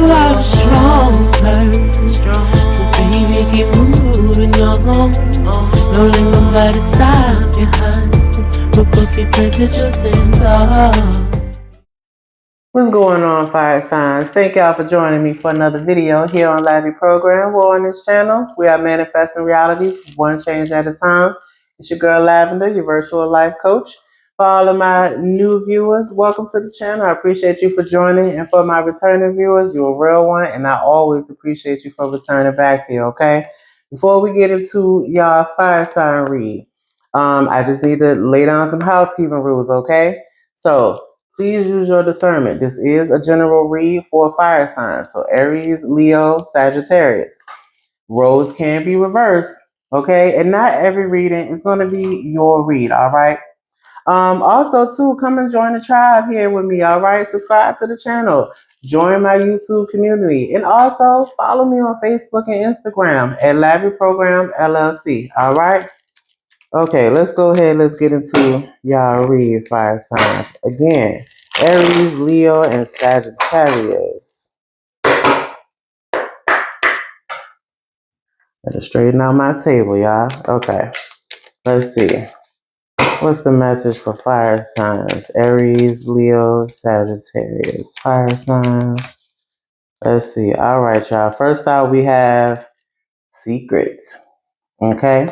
are a strong person, so baby keep moving on. Don't let nobody stop your hustle, but put your potential stands up. What's going on, fire signs? Thank y'all for joining me for another video here on LAVIProgram. We're on this channel. We are manifesting realities one change at a time. It's your girl Lavender, your virtual life coach. For all of my new viewers, welcome to the channel. I appreciate you for joining. And for my returning viewers, you're a real one. And I always appreciate you for returning back here, okay? Before we get into y'all fire sign read, I just need to lay down some housekeeping rules, okay? So, please use your discernment. This is a general read for fire signs. So Aries, Leo, Sagittarius. Roles can be reversed, okay? And not every reading is going to be your read, all right? Also, too, come and join the tribe here with me, all right? Subscribe to the channel. Join my YouTube community. And also, follow me on Facebook and Instagram at LAVIProgramLLC, all right? Okay, let's go ahead. Let's get into y'all read fire signs. Again, Aries, Leo, and Sagittarius. Better straighten out my table, y'all. Okay, let's see. What's the message for fire signs? Aries, Leo, Sagittarius. Fire signs. Let's see. All right, y'all. First out, we have secrets. Okay.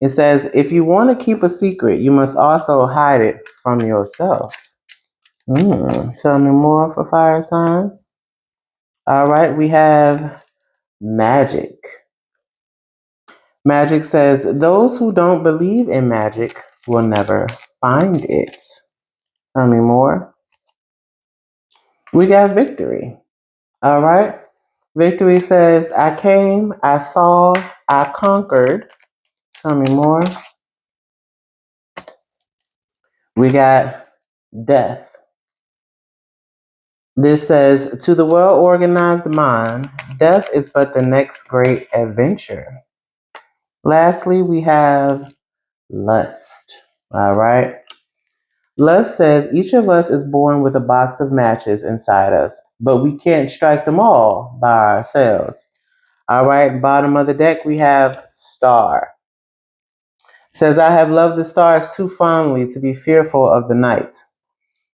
It says, if you want to keep a secret, you must also hide it from yourself. Tell me more for fire signs. All right, we have magic. Magic says, those who don't believe in magic will never find it. Tell me more. We got victory. All right. Victory says, I came, I saw, I conquered. Tell me more. We got death. This says, to the well-organized mind, death is but the next great adventure. Lastly, we have lust. All right. Lust says each of us is born with a box of matches inside us, but we can't strike them all by ourselves. All right. Bottom of the deck, we have star. It says, I have loved the stars too fondly to be fearful of the night.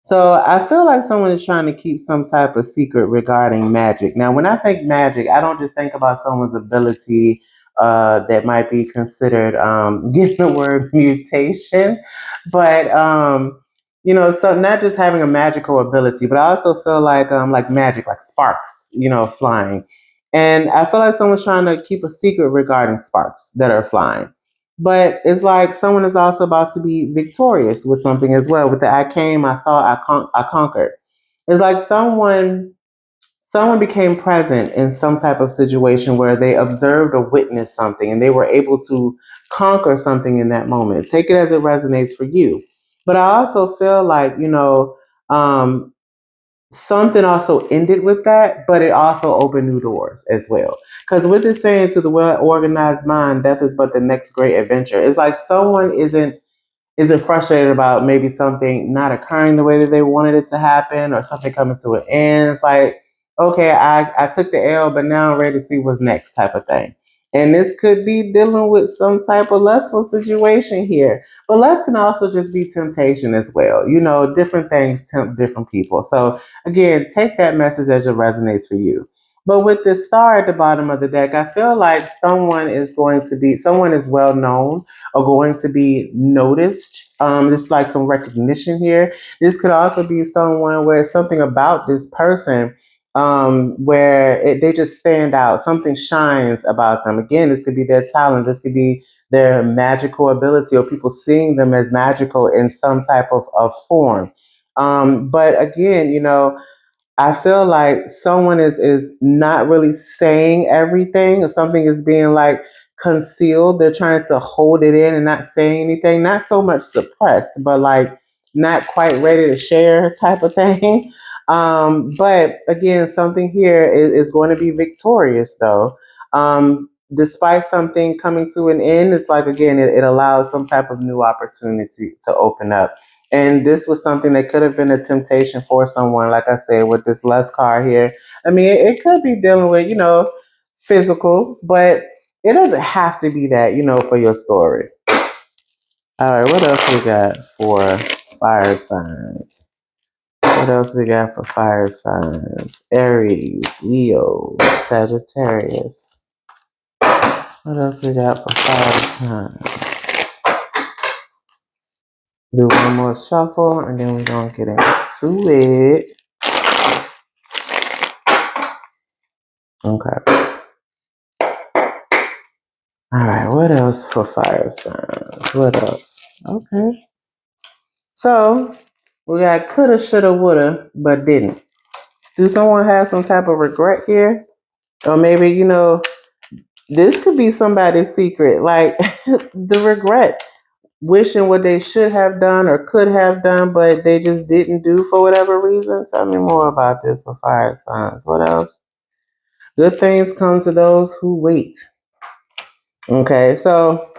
So I feel like someone is trying to keep some type of secret regarding magic. Now, when I think magic, I don't just think about someone's ability that might be considered, getting the word mutation, but so not just having a magical ability, but I also feel like magic, like sparks, flying. And I feel like someone's trying to keep a secret regarding sparks that are flying. But it's like someone is also about to be victorious with something as well. With the I came, I saw, I conquered. It's like someone became present in some type of situation where they observed or witnessed something and they were able to conquer something in that moment. Take it as it resonates for you. But I also feel like, something also ended with that, but it also opened new doors as well. Because with it saying to the well-organized mind, death is but the next great adventure. It's like someone isn't frustrated about maybe something not occurring the way that they wanted it to happen or something coming to an end. It's like, okay, I took the L, but now I'm ready to see what's next type of thing. And this could be dealing with some type of lustful situation here. But lust can also just be temptation as well. Different things tempt different people. So again, take that message as it resonates for you. But with this star at the bottom of the deck, I feel like someone is well known or going to be noticed. There's like some recognition here. This could also be someone where something about this person where they just stand out. Something shines about them. Again, this could be their talent. This could be their magical ability or people seeing them as magical in some type of form. But again, I feel like someone is not really saying everything or something is being like concealed. They're trying to hold it in and not saying anything, not so much suppressed, but like not quite ready to share type of thing. But again, something here is going to be victorious though. Despite something coming to an end, it's like, again, it allows some type of new opportunity to open up. And this was something that could have been a temptation for someone, like I said, with this lust card here. I mean, it could be dealing with, physical, but it doesn't have to be that, for your story. All right, what else we got for fire signs? What else we got for fire signs? Aries, Leo, Sagittarius. What else we got for fire signs? Do one more shuffle and then we're going to get into it. Okay. All right, what else for fire signs? What else? Okay. So, we got coulda, shoulda, woulda, but didn't. Do someone have some type of regret here? Or maybe, this could be somebody's secret. Like, the regret. Wishing what they should have done or could have done, but they just didn't do for whatever reason. Tell me more about this for fire signs. What else? Good things come to those who wait. Okay, so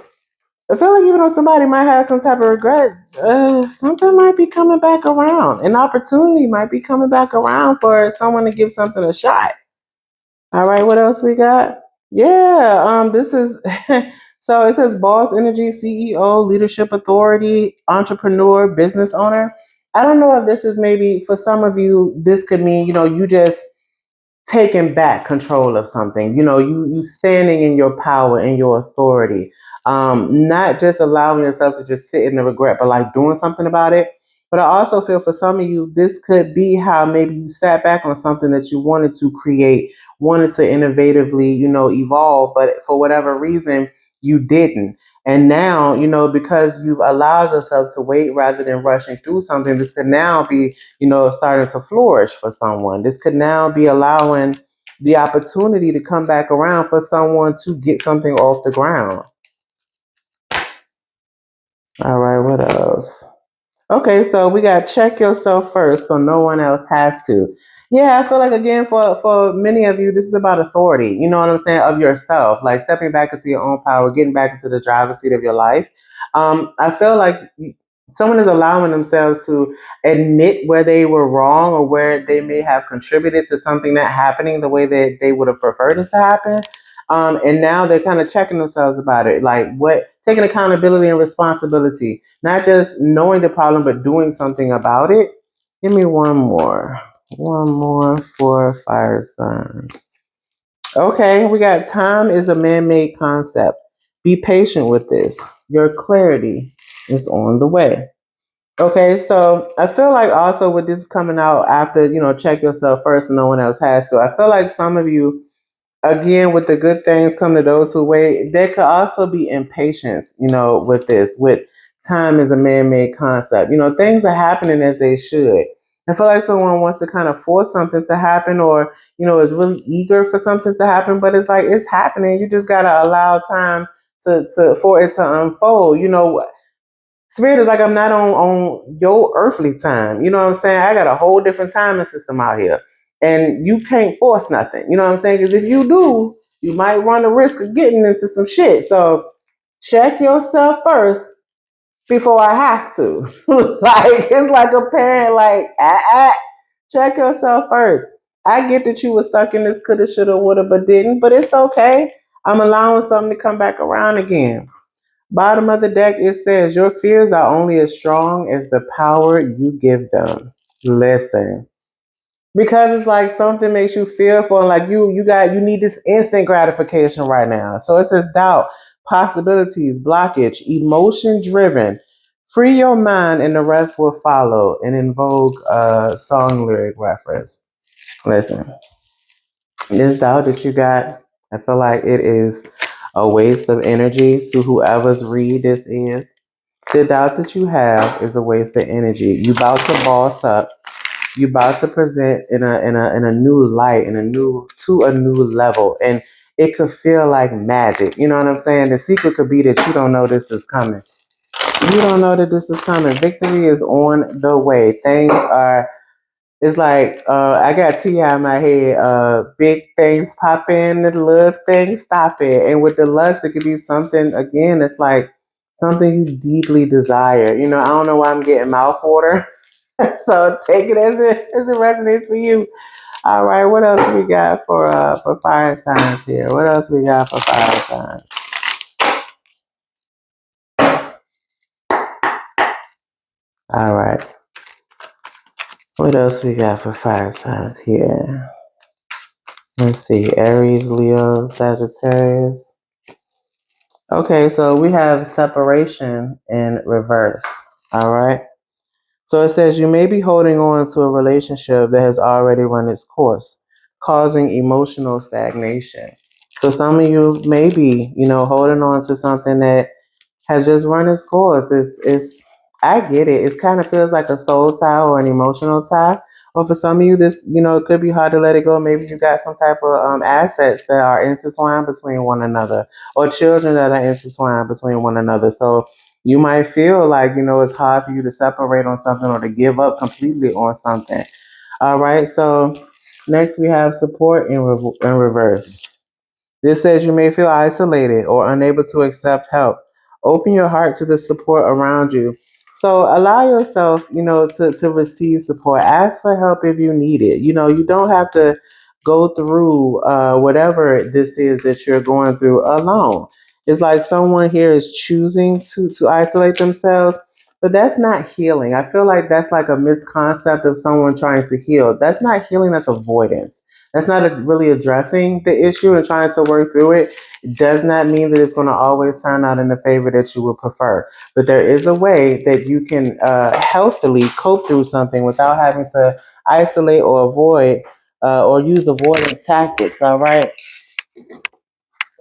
I feel like even though somebody might have some type of regret, something might be coming back around. An opportunity might be coming back around for someone to give something a shot. All right, what else we got? Yeah, this is so it says boss energy, CEO, leadership authority, entrepreneur, business owner. I don't know if this is maybe for some of you, this could mean, you just taking back control of something, you standing in your power and your authority, not just allowing yourself to just sit in the regret, but like doing something about it. But I also feel for some of you, this could be how maybe you sat back on something that you wanted to create, wanted to innovatively, evolve, but for whatever reason, you didn't. And now, because you've allowed yourself to wait rather than rushing through something, this could now be, starting to flourish for someone. This could now be allowing the opportunity to come back around for someone to get something off the ground. All right, what else? Okay, so we got check yourself first so no one else has to. Yeah, I feel like, again, for many of you, this is about authority, you know what I'm saying, of yourself, like stepping back into your own power, getting back into the driver's seat of your life. I feel like someone is allowing themselves to admit where they were wrong or where they may have contributed to something not happening the way that they would have preferred it to happen. And now they're kind of checking themselves about it, like taking accountability and responsibility, not just knowing the problem, but doing something about it. Give me one more for fire signs. Okay, we got time is a man-made concept. Be patient with this. Your clarity is on the way. Okay, so I feel like also with this coming out after, check yourself first and no one else has to. I feel like some of you, again, with the good things come to those who wait, there could also be impatience, with this, with time is a man-made concept. Things are happening as they should. I feel like someone wants to kind of force something to happen or, is really eager for something to happen, but it's like it's happening. You just gotta allow time for it to unfold. Spirit is like, I'm not on your earthly time. You know what I'm saying? I got a whole different timing system out here. And you can't force nothing. You know what I'm saying? Because if you do, you might run the risk of getting into some shit. So check yourself first before I have to. Like, it's like a parent, like, check yourself first. I get that you were stuck in this coulda, shoulda, woulda, but didn't, but it's okay. I'm allowing something to come back around again. Bottom of the deck, it says, your fears are only as strong as the power you give them. Listen. Because it's like something makes you fearful and like you need this instant gratification right now. So it says doubt, possibilities, blockage, emotion driven. Free your mind and the rest will follow. And invoke a song lyric reference. Listen. This doubt that you got, I feel like it is a waste of energy. So whoever's read this is, the doubt that you have is a waste of energy. You about to boss up. You about to present in a new light, to a new level, and it could feel like magic. You know what I'm saying? The secret could be that you don't know this is coming. You don't know that this is coming. Victory is on the way. Things are. It's like I got T.I. in my head. Big things pop in, the little things stop it. And with the lust, it could be something again. It's like something you deeply desire. I don't know why I'm getting mouth water. So take it as it resonates for you. All right, what else we got for fire signs here? What else we got for fire signs? All right. What else we got for fire signs here? Let's see. Aries, Leo, Sagittarius. Okay, so we have separation in reverse. All right. So it says you may be holding on to a relationship that has already run its course, causing emotional stagnation. So some of you may be, holding on to something that has just run its course. It's I get it. It kind of feels like a soul tie or an emotional tie. Or for some of you, this, it could be hard to let it go. Maybe you got some type of assets that are intertwined between one another, or children that are intertwined between one another. So you might feel like, it's hard for you to separate on something or to give up completely on something. All right. So next we have support in reverse. This says you may feel isolated or unable to accept help. Open your heart to the support around you. So allow yourself, to receive support. Ask for help if you need it. You don't have to go through whatever this is that you're going through alone. It's like someone here is choosing to isolate themselves, but that's not healing. I feel like that's like a misconcept of someone trying to heal. That's not healing, that's avoidance. That's not really addressing the issue and trying to work through it. It does not mean that it's going to always turn out in the favor that you would prefer. But there is a way that you can healthily cope through something without having to isolate or avoid or use avoidance tactics. All right.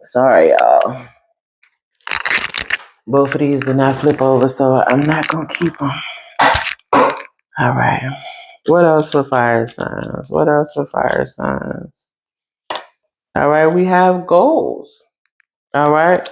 Sorry, y'all. Both of these did not flip over, so I'm not going to keep them. All right. What else for fire signs? What else for fire signs? All right. We have goals. All right.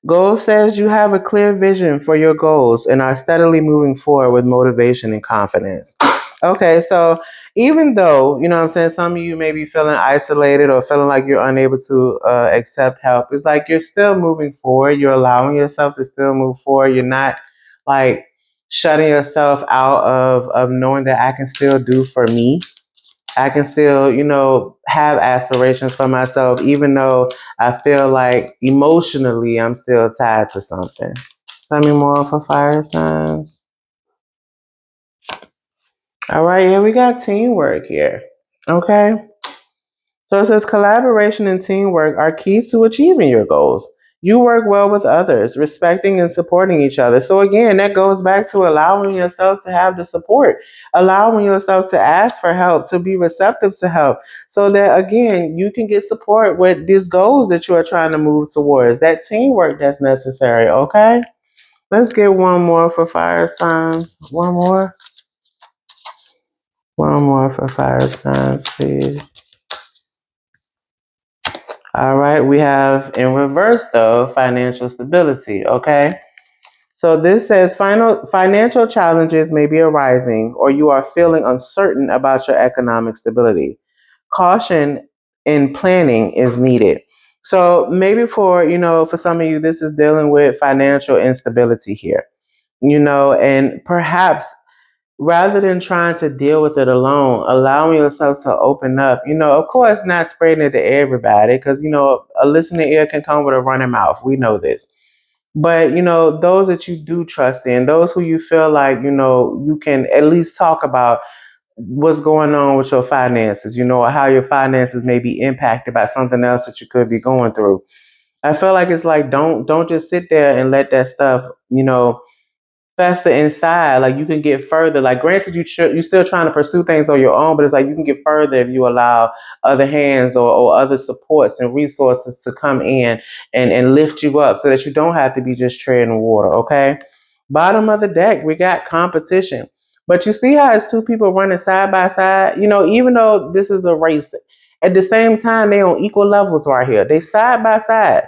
Goal says you have a clear vision for your goals and are steadily moving forward with motivation and confidence. Okay, so even though, what I'm saying, some of you may be feeling isolated or feeling like you're unable to accept help, it's like you're still moving forward. You're allowing yourself to still move forward. You're not like shutting yourself out of knowing that I can still do for me. I can still, have aspirations for myself, even though I feel like emotionally I'm still tied to something. Tell me more for fire signs. All right, yeah, we got teamwork here. Okay. So it says collaboration and teamwork are keys to achieving your goals. You work well with others, respecting and supporting each other. So again, that goes back to allowing yourself to have the support, allowing yourself to ask for help, to be receptive to help, so that again, you can get support with these goals that you are trying to move towards. That teamwork that's necessary, okay? Let's get one more for fire signs. One more. One more for fire signs, please. All right, we have in reverse though, financial stability, okay? So this says financial challenges may be arising or you are feeling uncertain about your economic stability. Caution in planning is needed. So maybe for some of you, this is dealing with financial instability here, and perhaps rather than trying to deal with it alone, allowing yourself to open up, of course, not spreading it to everybody because, a listening ear can come with a running mouth. We know this. But, those that you do trust in, those who you feel like, you can at least talk about what's going on with your finances, or how your finances may be impacted by something else that you could be going through. I feel like it's like, don't just sit there and let that stuff, fester inside. Like you can get further. Like granted, you're still trying to pursue things on your own, but it's like you can get further if you allow other hands or other supports and resources to come in and lift you up, so that you don't have to be just treading water. Okay. Bottom of the deck, we got competition. But you see how it's two people running side by side. Even though this is a race, at the same time they on equal levels right here. They side by side.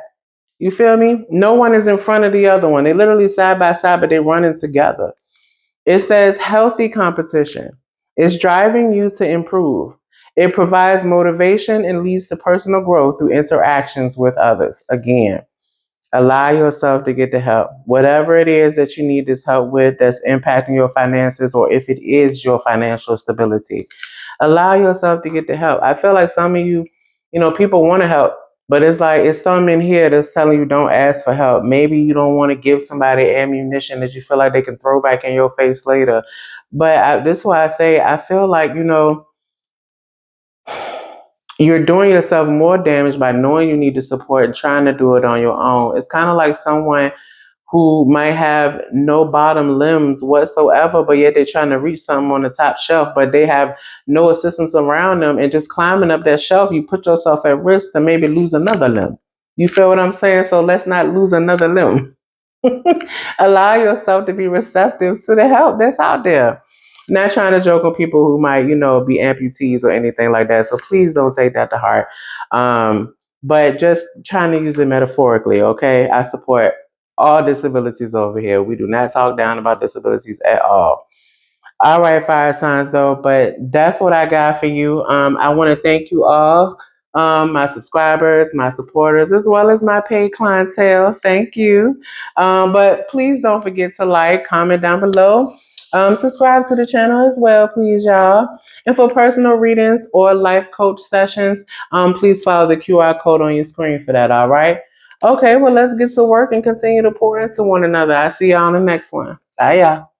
You feel me? No one is in front of the other one. They literally side by side, but they're running together. It says healthy competition is driving you to improve. It provides motivation and leads to personal growth through interactions with others. Again, Allow yourself to get the help. Whatever it is that you need this help with that's impacting your finances, or if it is your financial stability, allow yourself to get the help. I feel like some of you, people want to help, but it's like it's some in here that's telling you don't ask for help. Maybe you don't want to give somebody ammunition that you feel like they can throw back in your face later. But this is why I say I feel like, you're doing yourself more damage by knowing you need the support and trying to do it on your own. It's kind of like someone who might have no bottom limbs whatsoever, but yet they're trying to reach something on the top shelf, but they have no assistance around them. And just climbing up that shelf, you put yourself at risk to maybe lose another limb. You feel what I'm saying? So let's not lose another limb. Allow yourself to be receptive to the help that's out there. Not trying to joke on people who might, be amputees or anything like that. So please don't take that to heart. But just trying to use it metaphorically, okay? I support all disabilities over here. We do not talk down about disabilities at all. All right, fire signs though, but that's what I got for you. I want to thank you all, my subscribers, my supporters, as well as my paid clientele. Thank you. But please don't forget to like, comment down below. Subscribe to the channel as well, please, y'all. And for personal readings or life coach sessions, please follow the QR code on your screen for that. All right. Okay, well, let's get to work and continue to pour into one another. I see y'all on the next one. Bye, y'all.